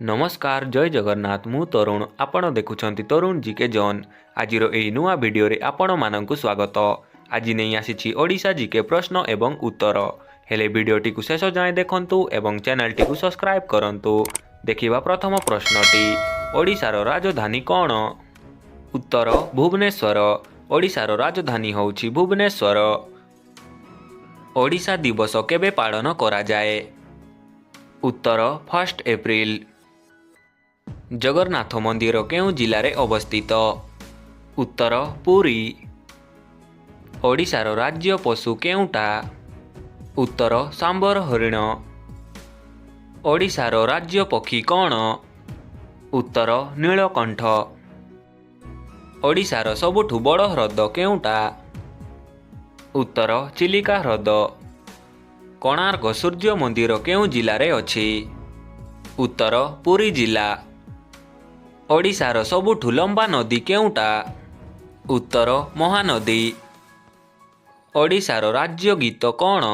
नमस्कार जय जगन्नाथ मु तरुण आपण देखुछंती तरुण जीके जॉन आज यही नुआ वीडियो रे आपण मानकु स्वागत। आज नहीं आसी ओडिशा जीके प्रश्न एवं उत्तर हेले वीडियोटी को शेष जाए देखंतु एवं चैनल टी को सब्सक्राइब करंतु। देखिबा प्रथम प्रश्नटी ओडिशार राजधानी कौन? उत्तर भुवनेश्वर। ओडिशार राजधानी होउछि भुवनेश्वर। ओडिशा दिवस केबे पालन करा जाए? उत्तर 1 एप्रिल। जगन्नाथ मंदिर केउ जिले में अवस्थित? उत्तर पुरी। ओडिशार राज्य पशु केउटा? उत्तर सांबर हरिण। ओडिशार राज्य पक्षी कौन? उत्तर नीलकंठ। ओडिशार सबुठु बड़ ह्रद केउटा? उत्तर चिलिका ह्रद। कोणार्क सूर्य मंदिर केउ जिले में अछि? उत्तर पुरी जिला। ओडिशार सबुठु लंबा नदी केउटा? उत्तर महानदी। ओडिशार राज्य गीत कौन?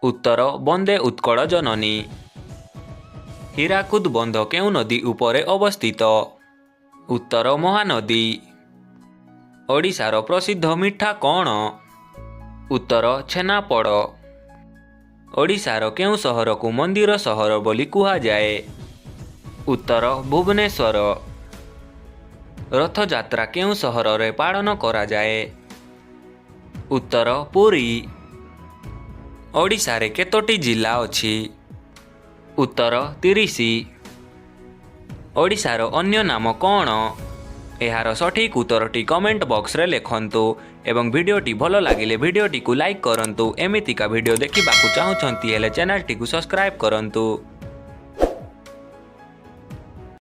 उत्तर वंदे उत्कल जननी। हीराकुद बंध केउ नदी उपरे अवस्थित? उत्तर महानदी। ओडिशार प्रसिद्ध मिठा कौन? उत्तर छेनापोड़। ओडिशार केउ सहर को मंदिर सहर बोली कुहा जाए? उत्तर भुवनेश्वर। रथ यात्रा केउ सहर रे पालन करा जाए? उत्तर पुरी। ओडिशा रे केतोटी जिला अछि? उत्तर 30। ओडिशार अन्य नाम कौन? एहार सठिक उत्तरटी कमेंट बॉक्स रे लिखंतु एवं वीडियोटी भल लागिले वीडियोटी को लाइक करंतु। एमितिका वीडियो देखिबाकू चाहुछंती हेले चैनल टी को सब्सक्राइब करंतु।